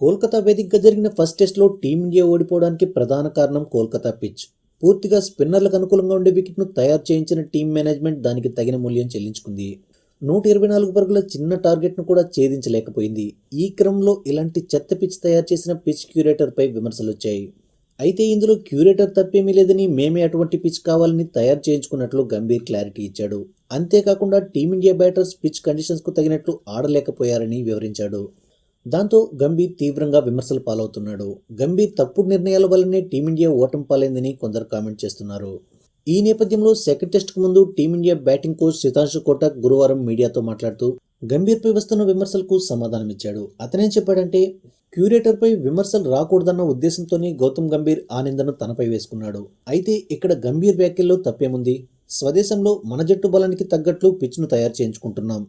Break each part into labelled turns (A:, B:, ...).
A: కోల్కతా వేదికగా జరిగిన ఫస్ట్ టెస్ట్లో టీమిండియా ఓడిపోవడానికి ప్రధాన కారణం కోల్కతా పిచ్. పూర్తిగా స్పిన్నర్లకు అనుకూలంగా ఉండే వికెట్ను తయారు చేయించిన టీం మేనేజ్మెంట్ దానికి తగిన మూల్యం చెల్లించుకుంది. 124 పరుగుల చిన్న టార్గెట్ను కూడా ఛేదించలేకపోయింది. ఈ క్రమంలో ఇలాంటి చెత్త పిచ్ తయారు చేసిన పిచ్ క్యూరేటర్పై విమర్శలొచ్చాయి. అయితే ఇందులో క్యూరేటర్ తప్పేమీ లేదని, మేమే అటువంటి పిచ్ కావాలని తయారు చేయించుకున్నట్లు గంభీర్ క్లారిటీ ఇచ్చాడు. అంతేకాకుండా టీమిండియా బ్యాటర్స్ పిచ్ కండిషన్స్కు తగినట్లు ఆడలేకపోయారని వివరించాడు. దాంతో గంభీర్ తీవ్రంగా విమర్శలు పాలవుతున్నాడు. గంభీర్ తప్పుడు నిర్ణయాల వల్లనే టీమిండియా ఓటమి పాలైందని కొందరు కామెంట్ చేస్తున్నారు. ఈ నేపథ్యంలో సెకండ్ టెస్ట్కు ముందు team India batting coach Sitanshu Kotak గురువారం మీడియాతో మాట్లాడుతూ గంభీర్పై వస్తున్న విమర్శలకు సమాధానమిచ్చాడు. అతనేం చెప్పాడంటే, క్యూరేటర్పై విమర్శలు రాకూడదన్న ఉద్దేశంతోనే గౌతమ్ గంభీర్ ఆ నిందను తనపై వేసుకున్నాడు. అయితే ఇక్కడ గంభీర్ వ్యాఖ్యల్లో తప్పేముంది? స్వదేశంలో మన జట్టు బలానికి తగ్గట్లు పిచ్ను తయారు చేయించుకుంటున్నాం.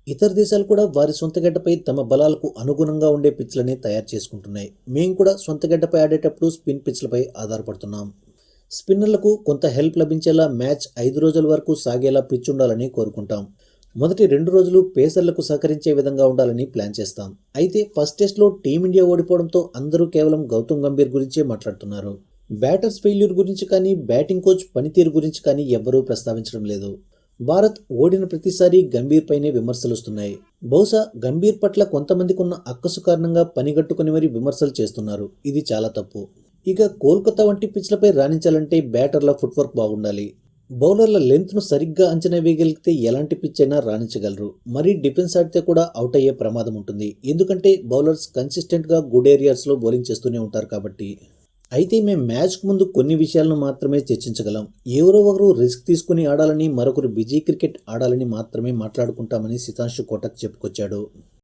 A: ఇతర దేశాలు కూడా వారి సొంత గడ్డపై తమ బలాలకు అనుగుణంగా ఉండే పిచ్లనే తయారు చేసుకుంటున్నాయి. మేము కూడా సొంత గడ్డపై ఆడేటప్పుడు స్పిన్ పిచ్లపై ఆధారపడుతున్నాం. స్పిన్నర్లకు కొంత హెల్ప్ లభించేలా మ్యాచ్ 5 రోజుల వరకు సాగేలా పిచ్ ఉండాలని కోరుకుంటాం. మొదటి 2 రోజులు పేసర్లకు సహకరించే విధంగా ఉండాలని ప్లాన్ చేస్తాం. అయితే ఫస్ట్ టెస్ట్లో టీమిండియా ఓడిపోవడంతో అందరూ కేవలం గౌతమ్ గంభీర్ గురించే మాట్లాడుతున్నారు. బ్యాటర్స్ ఫెయిల్యూర్ గురించి కానీ, బ్యాటింగ్ కోచ్ పనితీరు గురించి కానీ ఎవ్వరూ ప్రస్తావించడం లేదు. భారత్ ఓడిన ప్రతిసారి గంభీర్ పైనే విమర్శలుస్తున్నాయి. బహుశా గంభీర్ పట్ల కొంతమందికి ఉన్న అక్కసు కారణంగా పనిగట్టుకుని మరీ విమర్శలు చేస్తున్నారు. ఇది చాలా తప్పు. ఇక కోల్కతా వంటి పిచ్లపై రాణించాలంటే బ్యాటర్ల ఫుట్వర్క్ బాగుండాలి. బౌలర్ల లెంత్ను సరిగ్గా అంచనా వేయగలిగితే ఎలాంటి పిచ్ అయినా రాణించగలరు. మరీ డిఫెన్స్ ఆడితే కూడా అవుట్ అయ్యే ప్రమాదం ఉంటుంది. ఎందుకంటే బౌలర్స్ కన్సిస్టెంట్గా గుడ్ ఏరియాస్లో బౌలింగ్ చేస్తూనే ఉంటారు కాబట్టి. అయితే మేము మ్యాచ్కు ముందు కొన్ని విషయాలను మాత్రమే చర్చించగలం. ఎవరో ఒకరు రిస్క్ తీసుకుని ఆడాలని, మరొకరు బిజీ క్రికెట్ ఆడాలని మాత్రమే మాట్లాడుకుంటామని సితాంశు కోటక్ చెప్పుకొచ్చాడు.